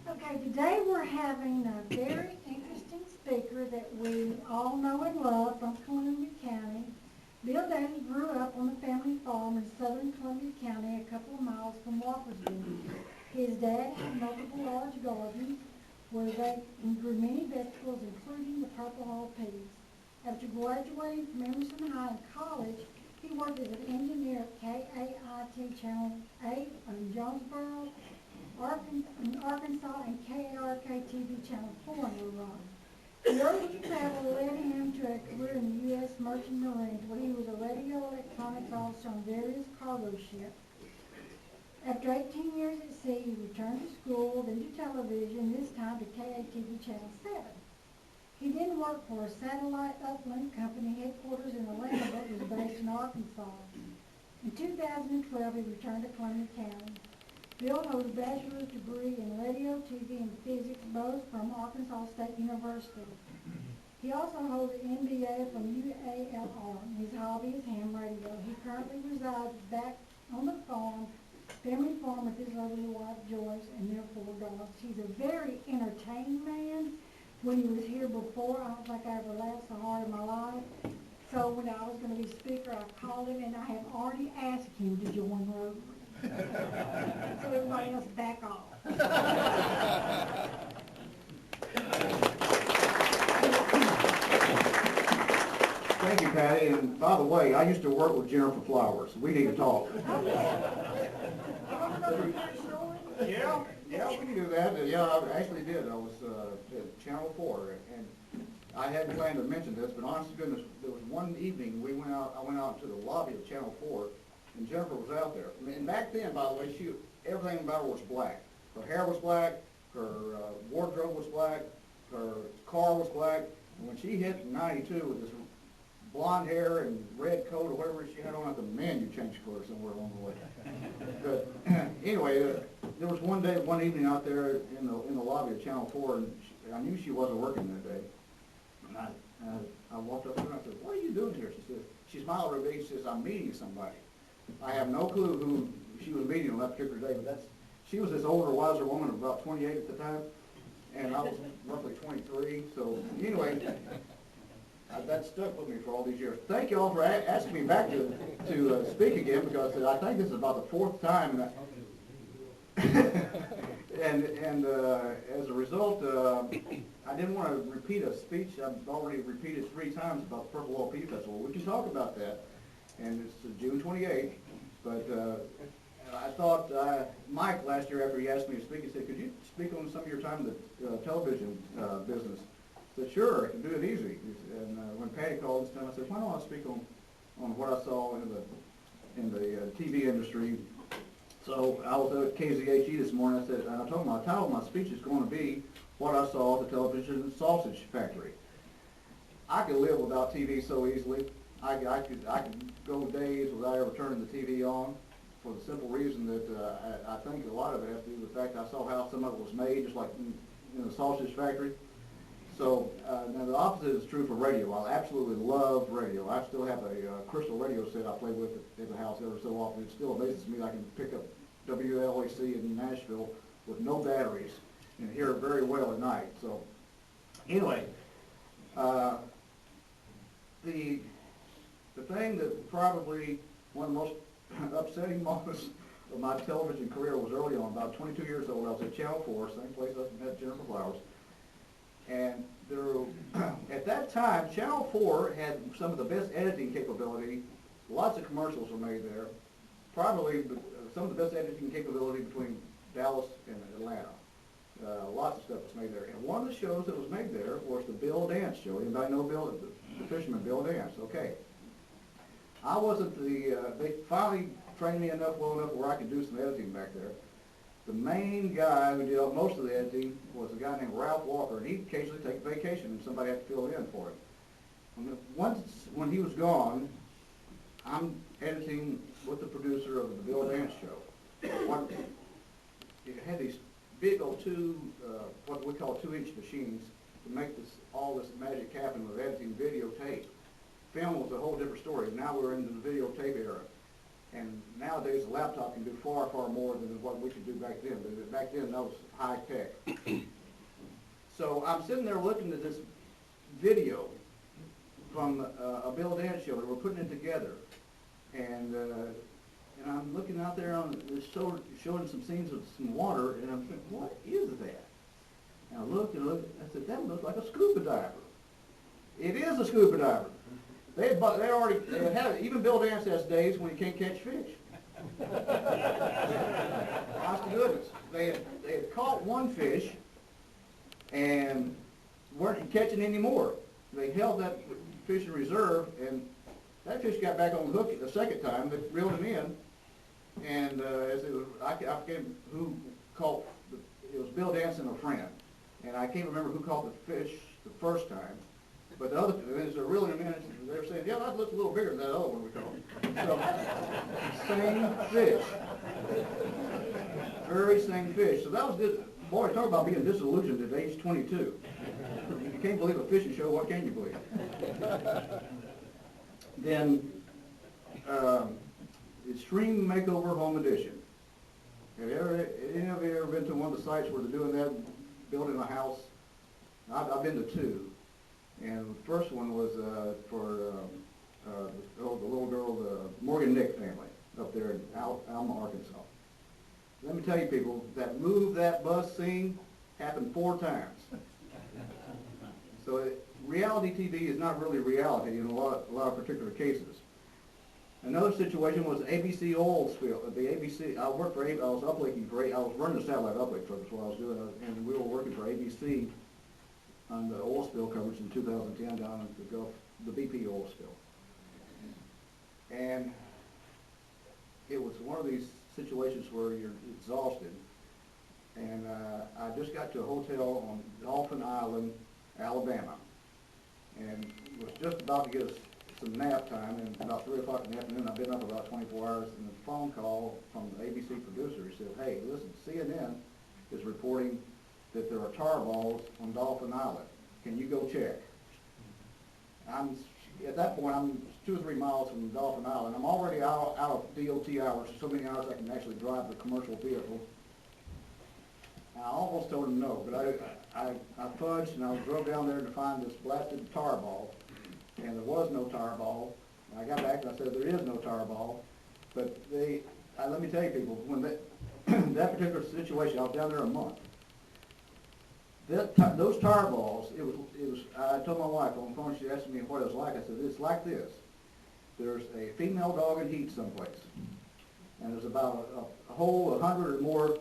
Okay, today we're having a very interesting speaker that we all know and love from Columbia County. Bill Dailey grew up on the family farm in southern Columbia County, a couple of miles from Walkersville. His dad had multiple large gardens where they grew many vegetables, including the Purple Hull peas. After graduating from Emerson High in college, he worked as an engineer at KAIT Channel 8 in Jonesboro, Arkansas, and KARK TV Channel 4 in Little Rock. The early travel led him to a career in the U.S. Merchant Marines, where he was a radio electronics officer on various cargo ships. After 18 years at sea, he returned to school, then to television, this time to KATV Channel 7. He then worked for a satellite uplink company headquarters in Atlanta but was based in Arkansas. In 2012, he returned to Columbia County. Bill holds a bachelor's degree in radio, TV, and physics, both from Arkansas State University. He also holds an MBA from UALR. His hobby is ham radio. He currently resides back on the family farm with his lovely wife Joyce and their 4 dogs. He's a very entertaining man. When he was here before, I don't think I ever laughed so hard in my life. So when I was going to be speaker, I called him and I have already asked him to join Rotary. So everybody else back off. Thank you, Patty. And by the way, I used to work with Jennifer Flowers. We need to talk. Yeah, we can do that. Yeah, I actually did. I was at Channel 4, and I hadn't planned to mention this, but honest to goodness, there was one evening I went out to the lobby of Channel 4, and Jennifer was out there. And back then, by the way, everything about her was black. Her hair was black, her wardrobe was black, her car was black, and when she hit 92 with this blonde hair and red coat or whatever she had on at the man, you changed clothes somewhere along the way. But anyway, there was one evening out there in the lobby of Channel 4, and I knew she wasn't working that day. And I walked up to her and I said, "What are you doing here?" She smiled real big. She says, "I'm meeting somebody." I have no clue who she was meeting on that particular day, but she was this older, wiser woman of about 28 at the time, and I was roughly 23. So anyway, that stuck with me for all these years. Thank you all for asking me back to speak again, because I think this is about the 4th time. And as a result, I didn't want to repeat a speech I've already repeated 3 times about the Purple Hull Pea Festival. We can talk about that, and it's June 28th. But I thought Mike last year, after he asked me to speak, he said, "Could you speak on some of your time in the television business?" I said, "Sure, I can do it easy." And when Patty called this time, I said, "Why don't I speak on what I saw in the TV industry?" So I was at KZHE this morning. I told him my title of my speech is going to be "What I Saw at the Television Sausage Factory." I could live without TV so easily. I could go days without ever turning the TV on, for the simple reason that I think a lot of it has to do with the fact I saw how some of it was made, just like in the sausage factory. So now the opposite is true for radio. I absolutely love radio. I still have a crystal radio set I play with at the house every so often. It still amazes me that I can pick up WLAC in Nashville with no batteries and hear it very well at night. So anyway, the thing that probably one of the most upsetting moments of my television career was early on. About 22 years old, I was at Channel 4, same place I met Jennifer Flowers. And at that time, Channel 4 had some of the best editing capability. Lots of commercials were made there. Probably some of the best editing capability between Dallas and Atlanta. Lots of stuff was made there. And one of the shows that was made there was the Bill Dance show. Anybody know the fisherman Bill Dance? Okay. I wasn't they finally trained me well enough where I could do some editing back there. The main guy who did most of the editing was a guy named Ralph Walker, and he'd occasionally take vacation and somebody had to fill in for him. When he was gone, I'm editing with the producer of the Bill Dance show. It had these big old what we call 2-inch machines to make all this magic happen with editing videotape. Film was a whole different story. Now we're into the videotape era. And nowadays the laptop can do far, far more than what we could do back then. But back then, that was high tech. So I'm sitting there looking at this video from a Bill Dance show, and we're putting it together. And I'm looking out there on this show, showing some scenes of some water, and I'm thinking, what is that? And I looked and looked, I said, that looks like a scuba diver. It is a scuba diver. They had even Bill Dance has days when he can't catch fish. Honest to goodness. They had caught one fish and weren't catching any more. They held that fish in reserve, and that fish got back on the hook the second time. They reeled him in, and as it was, I forget who caught. It was Bill Dance and a friend, and I can't remember who caught the fish the first time. But the other, as they're reeling him in, they were saying, "Yeah, that looks a little bigger than that other one we caught." So, same fish, very same fish. So that was good. Boy, talk about being disillusioned at age 22. You can't believe a fishing show. What can you believe? Then, Extreme Makeover Home Edition. Have any of you ever been to one of the sites where they're doing that, building a house? I've been to two. And the first one was for the little girl, the Morgan Nick family up there in Alma, Arkansas. Let me tell you people, that move that bus scene happened 4 times. So reality TV is not really reality in a lot of particular cases. Another situation was ABC oil spill. The ABC, I was uplinking I was running the satellite uplink truck, that's what I was doing, and we were working for ABC on the oil spill coverage in 2010 down at the Gulf, the BP oil spill. And it was one of these situations where you're exhausted. And I just got to a hotel on Dolphin Island, Alabama, and was just about to get some nap time, and about 3 o'clock in the afternoon, I've been up about 24 hours, and a phone call from the ABC producer. He said, "Hey, listen, CNN is reporting that there are tar balls on Dolphin Island. Can you go check?" At that point, I'm 2 or 3 miles from Dolphin Island. I'm already out of DOT hours, so many hours I can actually drive the commercial vehicle. I almost told him no, but I fudged, and I drove down there to find this blasted tar ball, and there was no tar ball. And I got back and I said, there is no tar ball. But let me tell you people, when that particular situation, I was down there a month. Those tar balls, it was. I told my wife on the phone, she asked me what it was like. I said, it's like this. There's a female dog in heat someplace, and there's about a whole 100 or more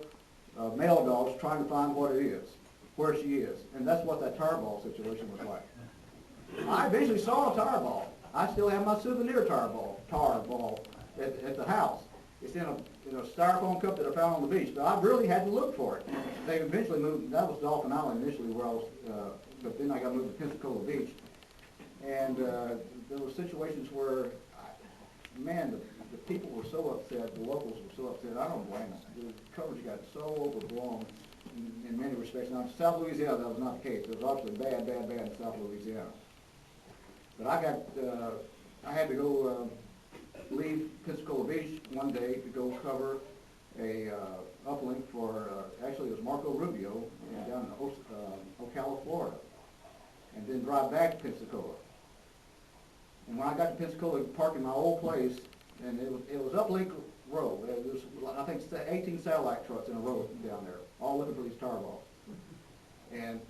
male dogs trying to find what it is, where she is. And that's what that tar ball situation was like. I eventually saw a tar ball. I still have my souvenir tar ball at the house. It's in a styrofoam cup that I found on the beach, but I really had to look for it. They eventually moved. That was Dolphin Island initially, where I was, but then I got moved to Pensacola Beach. And there were situations where, the people were so upset. The locals were so upset. I don't blame them. The coverage got so overblown in many respects. Now, in South Louisiana, that was not the case. It was obviously bad in South Louisiana. But I had to go leave Pensacola Beach one day to go cover a uplink for, actually it was Marco Rubio down in Ocala, Florida, and then drive back to Pensacola. And when I got to Pensacola, parked in my old place, and it was uplink row. There was, I think, 18 satellite trucks in a row down there, all looking for these tar balls. And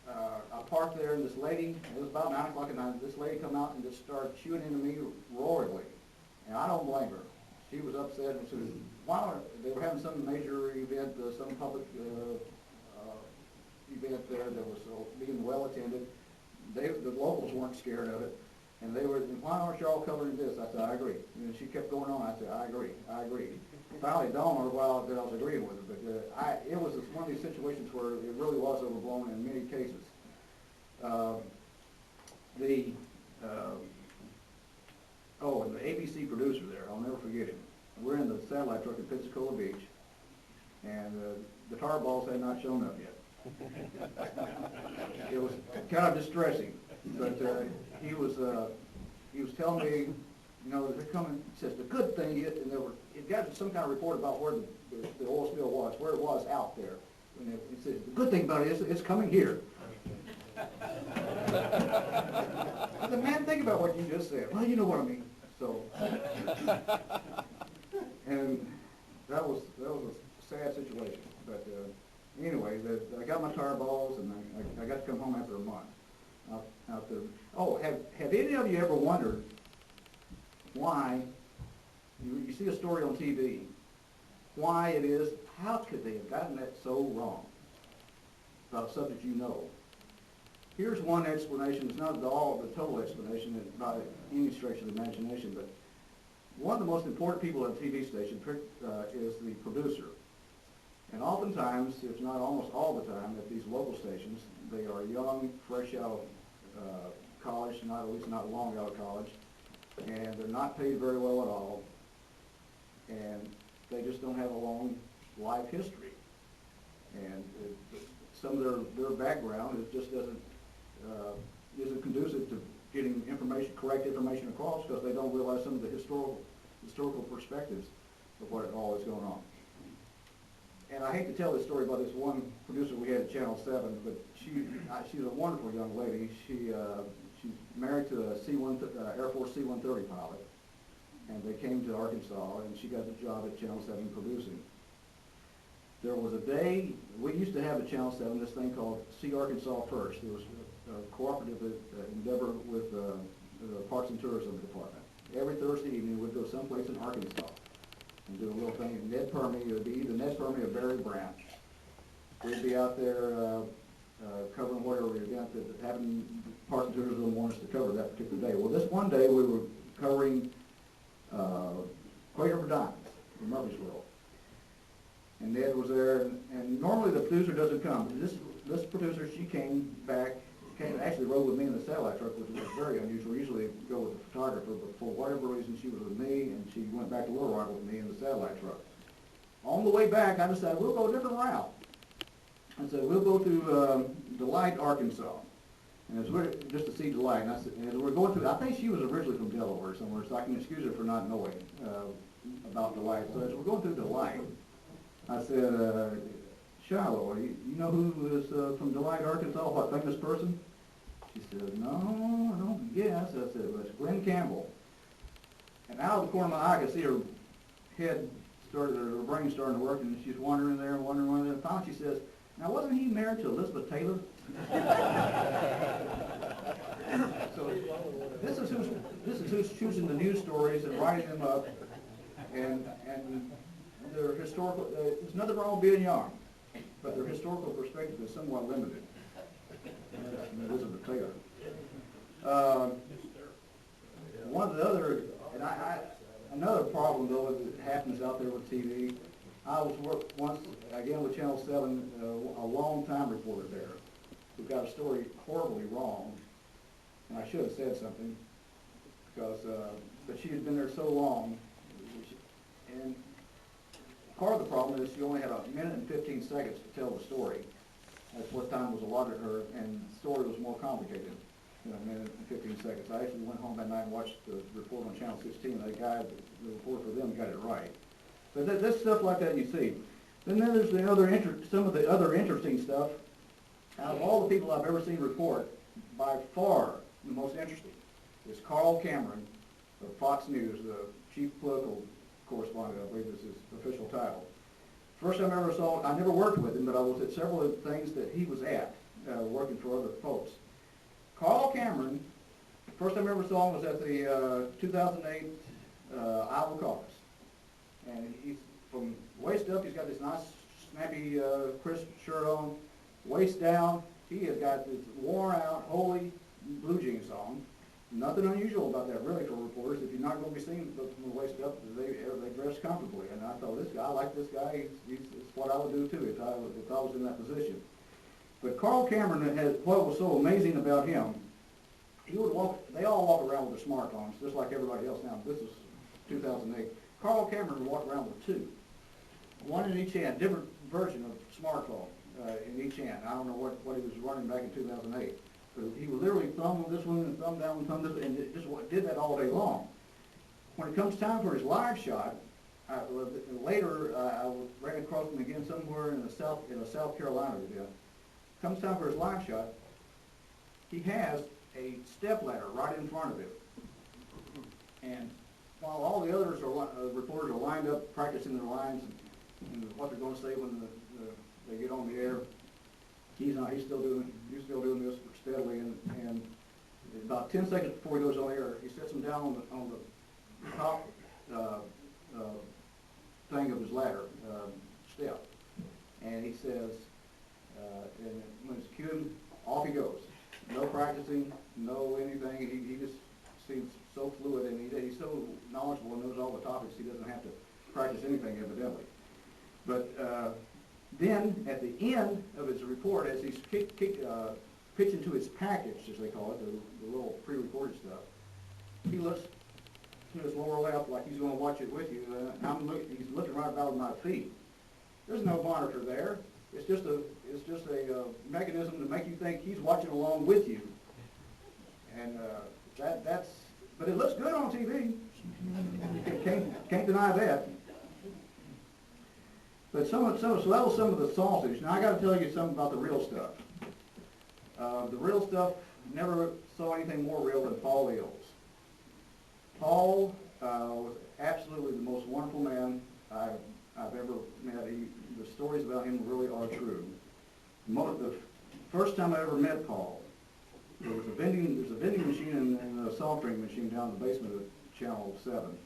I parked there, and this lady, it was about 9 o'clock at night, this lady come out and just started chewing into me royally. And I don't blame her. She was upset, and she was, they were having some major event, some public event there that was being well attended. The locals weren't scared of it. And they were, "Why aren't y'all covering this?" I said, "I agree." And she kept going on. I said, "I agree. Finally, it dawned on her that I was agreeing with her. But it was one of these situations where it really was overblown in many cases. And the ABC producer there, I'll never forget him. We're in the satellite truck at Pensacola Beach, and the tar balls had not shown up yet. It was kind of distressing, but he was telling me, they're coming. He says the good thing is, and it got some kind of report about where the oil spill was, where it was out there. And he said, the good thing about it is it's coming here. I said, man, think about what you just said. Well, you know what I mean. So, and that was a sad situation. But anyway, I got my tire balls, and I got to come home after a month out there. Oh, have any of you ever wondered why you see a story on TV, why it is, how could they have gotten that so wrong about a subject you know? Here's one explanation. It's not at all the total explanation by any stretch of the imagination, but one of the most important people at a TV station is the producer. And oftentimes, if not almost all the time, at these local stations, they are young, fresh out of college, at least not long out of college, and they're not paid very well at all, and they just don't have a long life history. And some of their background just isn't conducive to getting correct information across, because they don't realize some of the historical perspectives of what all is going on. And I hate to tell this story about this one producer we had at Channel 7, but she's a wonderful young lady. She's married to a Air Force C-130 pilot, and they came to Arkansas, and she got the job at Channel 7 producing. There was a day, we used to have at Channel 7 this thing called See Arkansas First. It was a cooperative endeavor with the Parks and Tourism Department. Every Thursday evening, we'd go someplace in Arkansas and do a little thing. Ned Permy, it would be either Ned Permy or Barry Brown. We'd be out there covering whatever event that having Parks and Tourism wanted us to cover that particular day. Well, this one day we were covering Quaker for Diamonds in Murfreesboro. And Ned was there, and normally the producer doesn't come. This producer, she came actually rode with me in the satellite truck, which was very unusual. Usually go with the photographer, but for whatever reason she was with me, and she went back to Little Rock with me in the satellite truck. On the way back, I decided we'll go a different route. I said, we'll go to Delight, Arkansas. And just to see Delight, and as we're going through, I think she was originally from Delaware somewhere, so I can excuse her for not knowing about Delight. So as we're going through Delight, I said, Shiloh, you know who is from Delight, Arkansas, what famous person? She said, no, I don't guess. I said, well, it's Glenn Campbell. And out of the corner of my eye, I could see her head her brain starting to work, and she's wondering there, and finally she says, now wasn't he married to Elizabeth Taylor? So this is who's choosing the news stories and writing them up, and their historical, there's nothing wrong with being young, but their historical perspective is somewhat limited. Elizabeth Taylor. One of the other, another problem though that happens out there with TV, I was once, again with Channel 7, a long-time reporter there, who got a story horribly wrong, and I should have said something, because, but she had been there so long, and part of the problem is she only had 1 minute and 15 seconds to tell the story. That's what time was allotted her, and the story was more complicated than 1 minute and 15 seconds. I actually went home that night and watched the report on Channel 16, and the reporter for them got it right. But there's stuff like that you see. Then there's some of the other interesting stuff. Out of all the people I've ever seen report, by far the most interesting is Carl Cameron of Fox News, the chief political correspondent, I believe is his official title. First time I ever saw him, I never worked with him, but I was at several of the things that he was at, working for other folks. Carl Cameron, the first time I ever saw him was at the 2008 Iowa caucus. And he's from waist up, he's got this nice, snappy, crisp shirt on. Waist down, he has got this worn out, holy blue jeans on. Nothing unusual about that, really, for reporters. If you're not going to be seen from the waist up, they dress comfortably. And I thought, I like this guy. It's what I would do too if I was in that position. But Carl Cameron has what was so amazing about him. He would walk. They all walk around with their smartphones, just like everybody else now. This is 2008. Carl Cameron would walk around with two, one in each hand, different version of smartphone in each hand. I don't know what he was running back in 2008. But he would literally thumb on this one and thumb down and thumb this one, and just did that all day long. When it comes time for his live shot, Later, I ran across him again somewhere in South Carolina area. Comes time for his live shot, he has a step ladder right in front of him. And while all the others reporters are lined up practicing their lines and what they're going to say when they get on the air, he's not. He's still doing this steadily. And about 10 seconds before he goes on the air, he sets him down on the top thing of his ladder step, and he says, and when it's cued, off he goes. No practicing, no anything. He just seems so fluid, and he's so knowledgeable and knows all the topics. He doesn't have to practice anything evidently. But then at the end of his report, as he's pitching to his package, as they call it, the little pre-recorded stuff, he looks to his lower left like he's going to watch it with you. He's looking right about my feet. There's no monitor there. It's just a mechanism to make you think he's watching along with you. And but it looks good on TV. Can't deny that. But so that was some of the sausage. Now I got to tell you something about the real stuff. The real stuff, never saw anything more real than Paul Eels. Paul was absolutely the most wonderful man I've ever met. The stories about him really are true. The first time I ever met Paul, there's a vending machine and a soft drink machine down in the basement of Channel 7.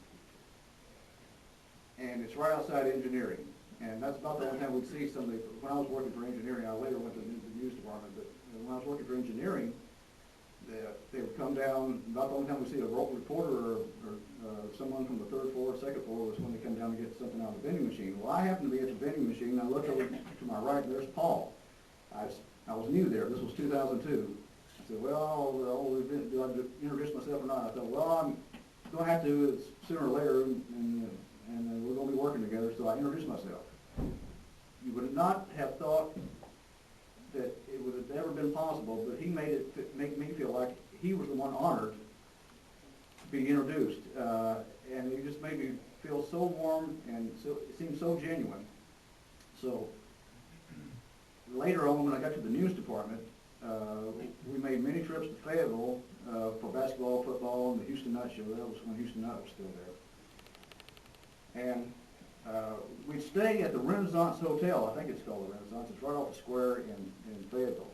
And it's right outside engineering. And that's about the only time we'd see somebody. When I was working for engineering, I later went to the news department, but when I was working for engineering, they would come down. About the only time we see a reporter or someone from the third floor or second floor was when they come down to get something out of the vending machine. Well, I happened to be at the vending machine, and I looked over to my right, and there's Paul. I was new there. This was 2002. I said, well, do I introduce myself or not? I thought, well, I'm going to have to sooner or later, and we're going to be working together, so I introduced myself. You would not have thought that it would have ever been possible, but he made it make me feel like he was the one honored to be introduced, and he just made me feel so warm, and so it seemed so genuine. So later on, when I got to the news department, we made many trips to Fayetteville for basketball, football, and the Houston Nut Show. That was when Houston Nut was still there. And we'd stay at the Renaissance Hotel. I think it's called the Renaissance. It's right off the square in Fayetteville.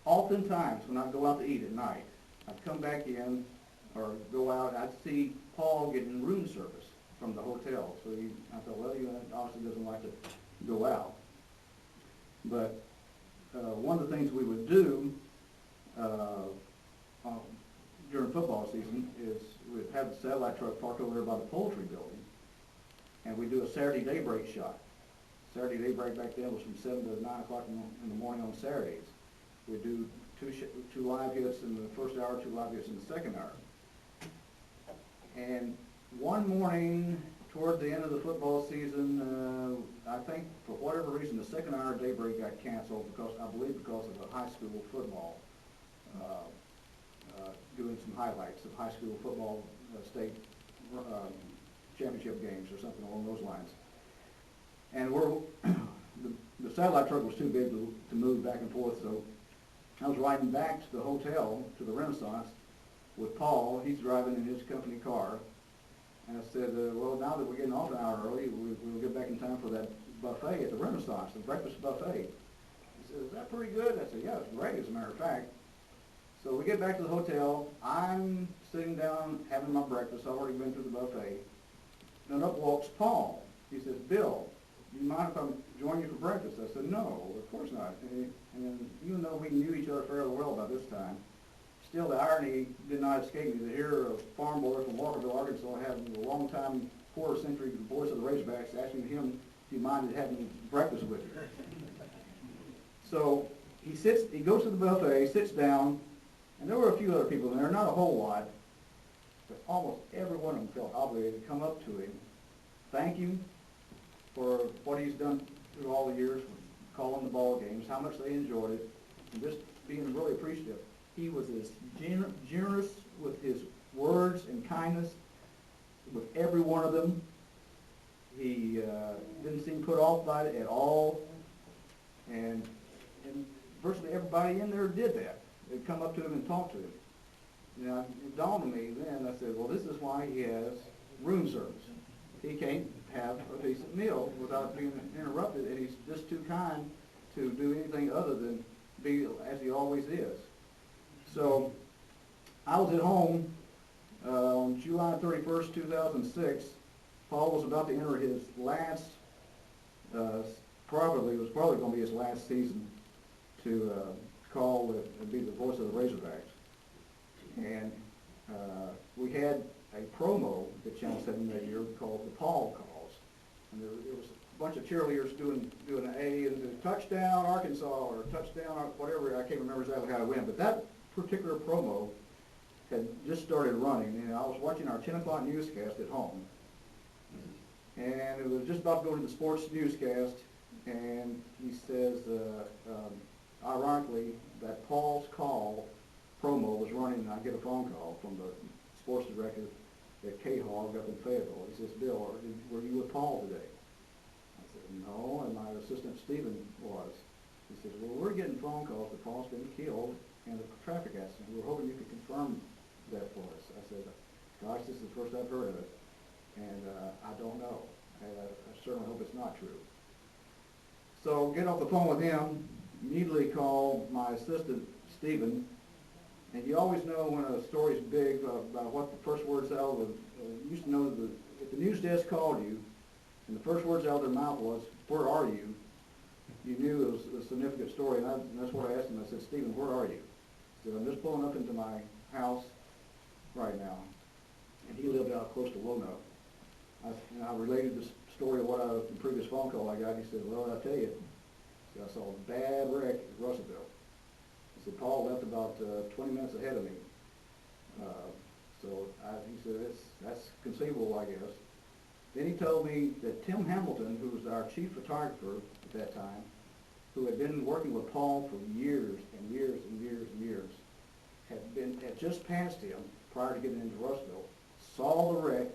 Oftentimes, when I'd go out to eat at night, I'd come back in or go out, I'd see Paul getting room service from the hotel. So I thought, well, he obviously doesn't like to go out. But one of the things we would do during football season is we'd have the satellite truck parked over there by the poultry building, and we'd do a Saturday daybreak shot. Saturday daybreak back then was from 7 to 9 o'clock in the morning on Saturdays. We'd do two live hits in the first hour, 2 live hits in the second hour. And one morning, toward the end of the football season, I think for whatever reason, the second hour daybreak got canceled because of a high school football, doing some highlights of high school football state championship games or something along those lines. And the satellite truck was too big to move back and forth, so I was riding back to the hotel, to the Renaissance, with Paul. He's driving in his company car. And I said, well, now that we're getting off an hour early, we'll get back in time for that buffet at the Renaissance, the breakfast buffet. He said, is that pretty good? I said, yeah, it's great, as a matter of fact. So we get back to the hotel. I'm sitting down having my breakfast. I've already been through the buffet. And up walks Paul. He says, Bill, do you mind if I join you for breakfast? I said, no, of course not. And even though we knew each other fairly well by this time, still the irony did not escape me to hear a farm boy from Walkerville, Arkansas, having a long-time quarter-century voice of the Razorbacks asking him if he minded having breakfast with him. So he goes to the buffet, sits down, and there were a few other people in there, not a whole lot, but almost every one of them felt obligated to come up to him, thank him for what he's done through all the years, calling the ball games, how much they enjoyed it, and just being really appreciative. He was as generous with his words and kindness with every one of them. He didn't seem put off by it at all, and virtually everybody in there did that. They'd come up to him and talk to him. Now, it dawned on me then, I said, well, this is why he has room service. He can't have a decent meal without being interrupted, and he's just too kind to do anything other than be as he always is. So, I was at home on July 31st, 2006. Paul was about to enter his last, it was probably going to be his last season to call and be the voice of the Razorbacks. And we had a promo at Channel 7 that year called the Paul Calls. And there was a bunch of cheerleaders doing an A and the touchdown Arkansas or touchdown whatever. I can't remember exactly how it went, but that particular promo had just started running, and I was watching our 10 o'clock newscast at home. And it was just about to go to the sports newscast, and he says, ironically, that Paul's Call promo was running, and I get a phone call from the sports director at K-Hog up in Fayetteville. He says, Bill, were you with Paul today? I said, no, and my assistant Stephen was. He says, well, we're getting phone calls that Paul's been killed in a traffic accident. We're hoping you could confirm that for us. I said, gosh, this is the first I've heard of it, and I don't know. I certainly hope it's not true. So get off the phone with him, immediately call my assistant, Stephen, and you always know when a story's big about what the first words out of the, you used to know that if the news desk called you, and the first words out of their mouth was, where are you? You knew it was a significant story, and that's what I asked him. I said, Stephen, where are you? He said, I'm just pulling up into my house right now. And he lived out close to Lono. I related the story of the previous phone call I got. He said, well, I'll tell you, I saw a bad wreck at Russellville. He said, Paul left about 20 minutes ahead of me. He said, that's conceivable, I guess. Then he told me that Tim Hamilton, who was our chief photographer at that time, who had been working with Paul for years and years and years and years, had just passed him prior to getting into Russellville, saw the wreck,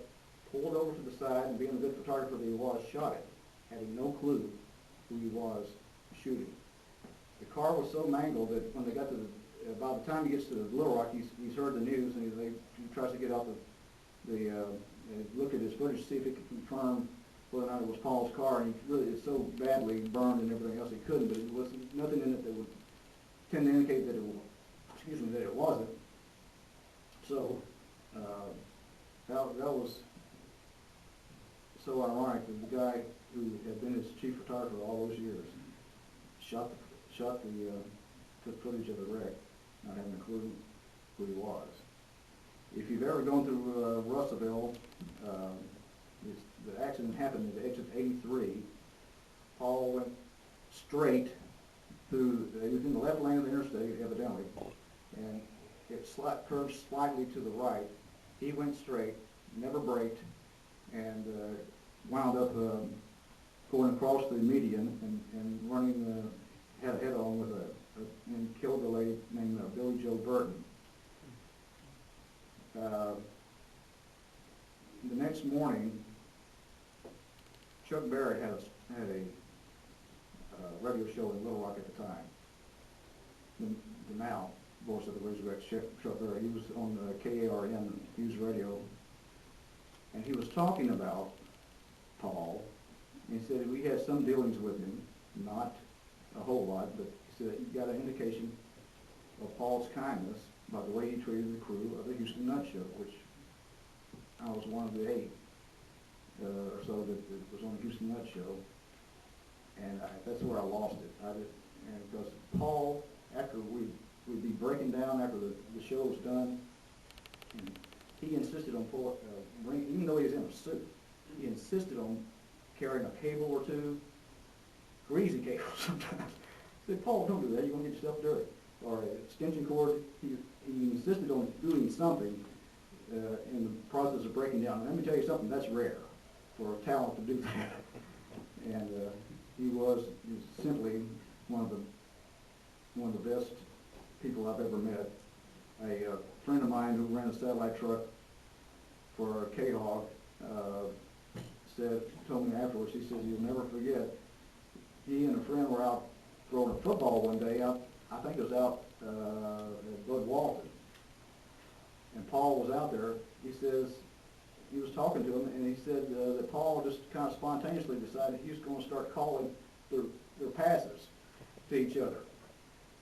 pulled over to the side, and being the good photographer that he was, shot it, having no clue who he was shooting. The car was so mangled that when they got to by the time he gets to Little Rock, he's heard the news, and he tries to get out and look at his footage to see if he could confirm whether or not it was Paul's car, and he really is so badly burned and everything else he couldn't, but it was nothing in it that would tend to indicate that it wasn't. So that was so ironic that the guy who had been his chief photographer all those years took footage of the wreck, not having a clue who he was. If you've ever gone through Russellville, the accident happened at exit 83. Paul went straight through, he was in the left lane of the interstate, evidently, and it curved slightly to the right. He went straight, never braked, and wound up going across the median and running head-on with and killed a lady named Billy Joe Burton. The next morning, Chuck Barrett had a radio show in Little Rock at the time. The now voice of the Razorbacks, Chuck Barrett, he was on KARN News Radio, and he was talking about Paul. And he said we had some dealings with him, not a whole lot, but he said he got an indication of Paul's kindness by the way he treated the crew of the Houston Nut Show, which I was one of the 8 or so that was on the Houston Nut Show, and that's where I lost it. And because Paul, after we'd be breaking down after the show was done, and he insisted on even though he was in a suit, he insisted on carrying a cable or two, greasy cable sometimes. I said, Paul, don't do that. You're going to get yourself dirty. Or an extension cord. He insisted on doing something in the process of breaking down. And let me tell you something, that's rare for a talent to do that. And he was simply one of the best people I've ever met. A friend of mine who ran a satellite truck for K-Hog told me afterwards, he says, you'll never forget, he and a friend were out throwing a football one day out, I think it was out at Bud Walton. And Paul was out there. He says, he was talking to him, and he said that Paul just kind of spontaneously decided he was going to start calling their passes to each other.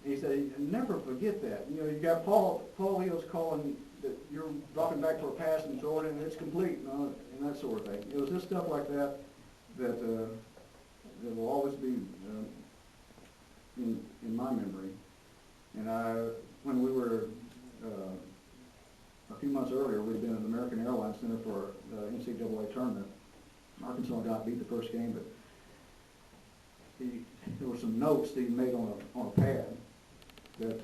And he said, never forget that. You know, you got Paul Leo's calling that you're dropping back for a pass and throwing it, and it's complete, and that sort of thing. It was just stuff like that that will always be in my memory. And when we were a few months earlier, we'd been at the American Airlines Center for the NCAA tournament. Arkansas beat the first game, but there were some notes that he made on a pad that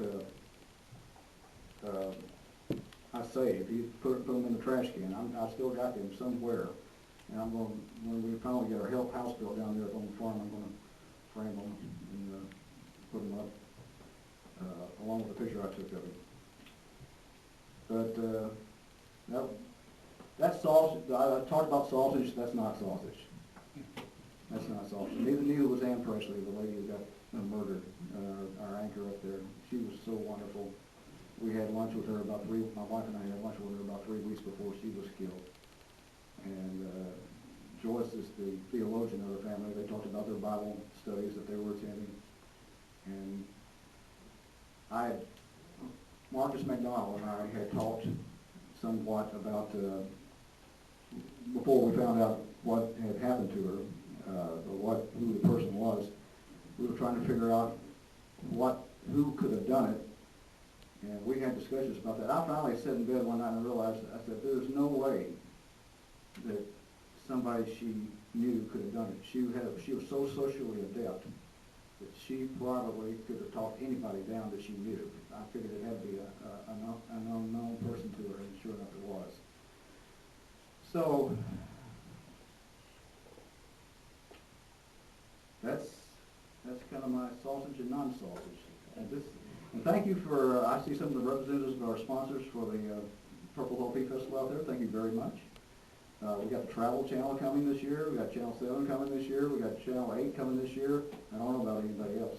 I saved. He put them in the trash can. I still got them somewhere, and I'm going, when we finally get our house built down there on the farm, I'm going to frame them and put them up along with the picture I took of him. But that sausage, I talked about sausage, that's not sausage. That's not sausage. Neither was Ann Presley, the lady who got murdered, our anchor up there. She was so wonderful. We had lunch with her my wife and I had lunch with her about 3 weeks before she was killed. And Joyce is the theologian of the family. They talked about their Bible studies that they were attending. And Marcus McDonald and I had talked somewhat about, before we found out what had happened to her, or who the person was, we were trying to figure out who could have done it, and we had discussions about that. I finally sat in bed one night and realized, I said, there's no way that somebody she knew could have done it. She was so socially adept that she probably could have talked anybody down that she knew. I figured it had to be an unknown person to her, and sure enough it was. So that's kind of my sausage and non-sausage. And thank you for, I see some of the representatives of our sponsors for the Purple Hill Pea Festival out there. Thank you very much. We got the Travel Channel coming this year. We got Channel 7 coming this year. We got Channel 8 coming this year. I don't know about anybody else.